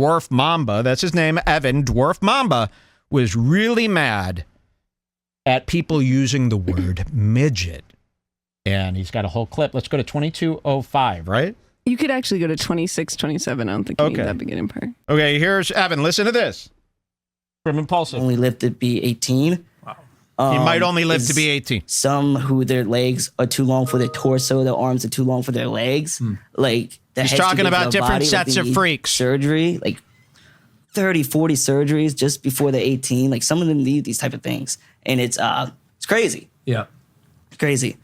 Dwarf Mamba, that's his name, Evan, Dwarf Mamba, was really mad at people using the word midget. And he's got a whole clip. Let's go to 2205, right? You could actually go to 2627. I don't think you need that beginning part. Okay, here's Evan. Listen to this. From Impulsive. Only lived to be 18. Wow. He might only live to be 18. Some who their legs are too long for their torso, their arms are too long for their legs. Like he's talking about different body, sets of freaks. Surgery, like 30, 40 surgeries just before they're 18. Like some of them need these type of things. And it's crazy. Yeah. It's crazy.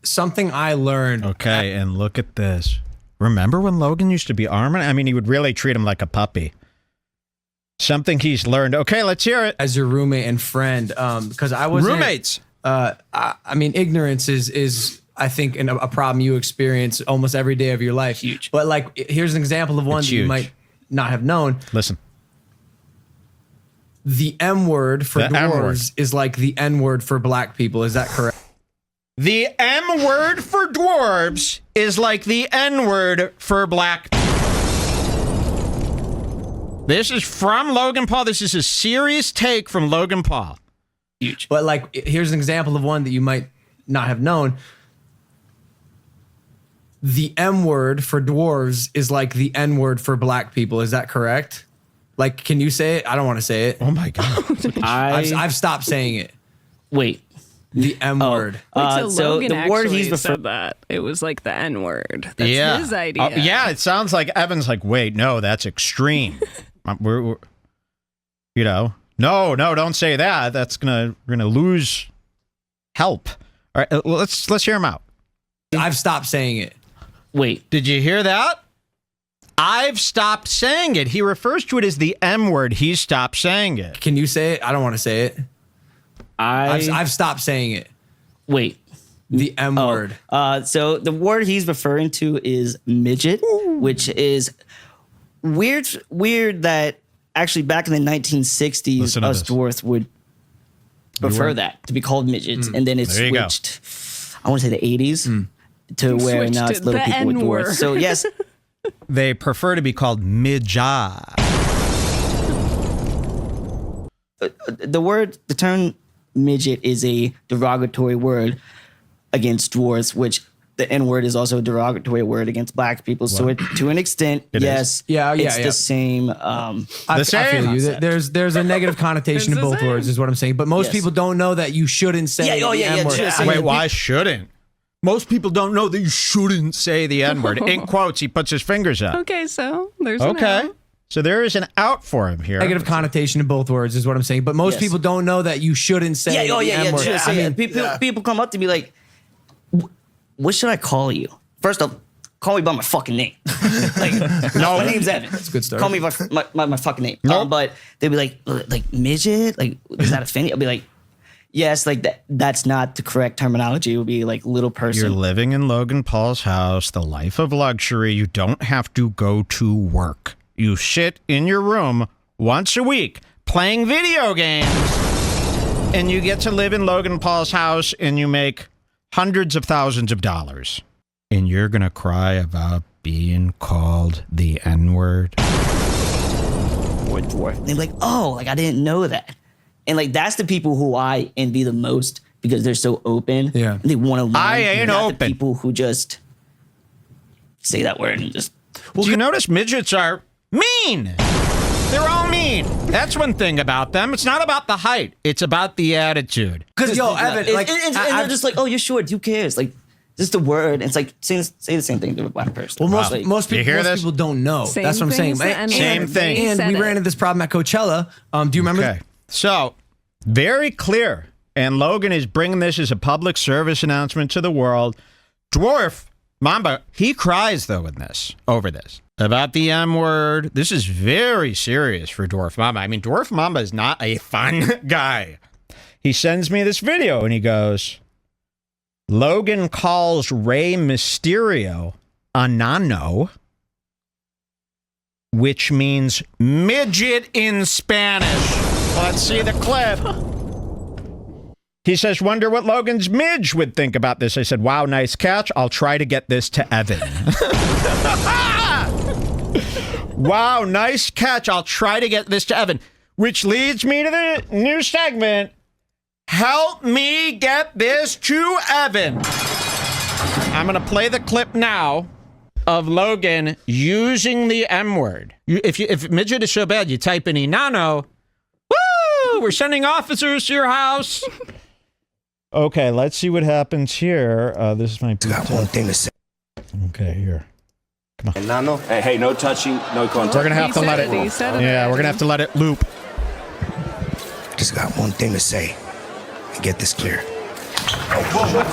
Something I learned. Okay, and look at this. Remember when Logan used to be Armin? I mean, he would really treat him like a puppy. Something he's learned. Okay, let's hear it. As your roommate and friend, because I was roommates. I mean, ignorance is I think a problem you experience almost every day of your life. Huge. But like, here's an example of one that you might not have known. Listen. The M word for dwarves is like the N word for black people. Is that correct? The M word for dwarves is like the N word for black people. This is from Logan Paul. This is a serious take from Logan Paul. Huge. But like, here's an example of one that you might not have known. The M word for dwarves is like the N word for black people. Is that correct? Like, can you say it? I don't want to say it. Oh my God. I've stopped saying it. Wait. The M word. So Logan the word he's said that. It was like the N word. That's his idea. Yeah, it sounds like Evan's like, wait, no, that's extreme. we're no, don't say that. We're gonna lose help. All right, let's hear him out. I've stopped saying it. Wait. Did you hear that? I've stopped saying it. He refers to it as the M word. He's stopped saying it. Can you say it? I don't want to say it. I've stopped saying it. Wait. The M word. So the word he's referring to is midget, which is weird that actually back in the 1960s, us dwarfs would prefer that to be called midgets. And then it switched, I want to say the 80s, to where now it's little people with dwarfs. So yes. They prefer to be called midja. The term midget is a derogatory word against dwarves, which the N word is also a derogatory word against black people. So to an extent, yes, it's the same. I feel you. There's a negative connotation to both words, is what I'm saying. But most people don't know that you shouldn't say the N word. Wait, why shouldn't? Most people don't know that you shouldn't say the N word. In quotes, he puts his fingers up. Okay, so there's an out. So there is an out for him here. Negative connotation to both words is what I'm saying. But most people don't know that you shouldn't say the N word. I mean, people come up to me like, what should I call you? First off, call me by my fucking name. No, my name's Evan. That's a good start. Call me by my fucking name. Nope. But they'd be like midget? Like, is that offending? I'll be like, yes, like that's not the correct terminology. It would be like little person. You're living in Logan Paul's house, the life of luxury. You don't have to go to work. You sit in your room once a week playing video games, and you get to live in Logan Paul's house, and you make hundreds of thousands of dollars. And you're going to cry about being called the N-word? Or dwarf. And they're like, oh, like I didn't know that. And like that's the people who I envy the most because they're so open. Yeah. And they want to learn. I ain't not open. The people who just say that word and just. Well, you notice midgets are mean. They're all mean. That's one thing about them. It's not about the height. It's about the attitude. Because Evan, like, and they're just like, oh, you're short. Who cares? Like, just a word. It's like say the same thing to a black person. Well, most people don't know. That's what I'm saying. Same thing. And we ran into this problem at Coachella. Do you remember? Okay. So, very clear. And Logan is bringing this as a public service announcement to the world. Dwarf Mamba, he cries, though, in this, over this. About the M word. This is very serious for Dwarf Mamba. I mean, Dwarf Mamba is not a fun guy. He sends me this video, and he goes, Logan calls Rey Mysterio a nano, which means midget in Spanish. Let's see the clip. He says, wonder what Logan's midge would think about this. I said, wow, nice catch. I'll try to get this to Evan. Wow, nice catch. I'll try to get this to Evan, which leads me to the new segment. Help me get this to Evan. I'm going to play the clip now of Logan using the M word. If midget is so bad, you type in Inano. Woo! We're sending officers to your house. Okay, let's see what happens here. This is my. Got one thing to say. Okay, here. Come on. Nano. Hey, no touching, no contact. We're gonna have to let it. Yeah, we're gonna have to let it loop. Just got one thing to say. And get this clear.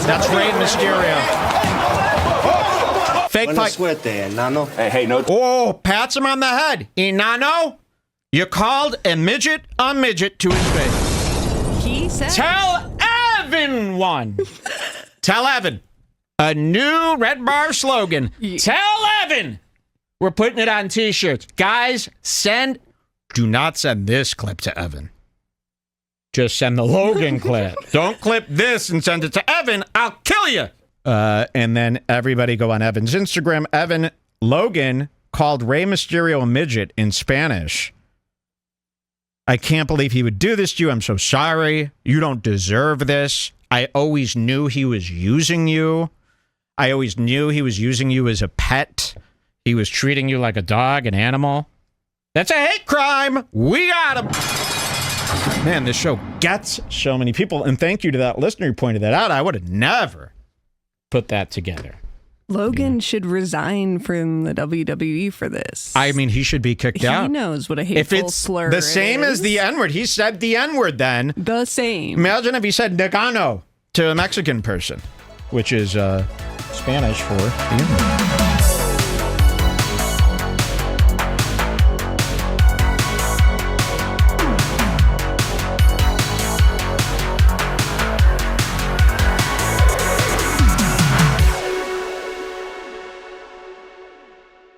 That's Rey Mysterio. Fake fight. Nano. Hey, no. Oh, pats him on the head. Inano, you called a midget on midget to his face. He said. Tell Evan one. Tell Evan. A new Redbar slogan. Tell Evan. We're putting it on t-shirts. Guys, do not send this clip to Evan. Just send the Logan clip. Don't clip this and send it to Evan. I'll kill you. And then everybody go on Evan's Instagram. Logan called Rey Mysterio a midget in Spanish. I can't believe he would do this to you. I'm so sorry. You don't deserve this. I always knew he was using you. I always knew he was using you as a pet. He was treating you like a dog, an animal. That's a hate crime. We got him. Man, this show gets so many people. And thank you to that listener who pointed that out. I would have never put that together. Logan should resign from the WWE for this. I mean, he should be kicked out. He knows what a hateful slur is. The same as the N-word. He said the N-word then. The same. Imagine if he said Nagano to a Mexican person, which is Spanish for the N-word.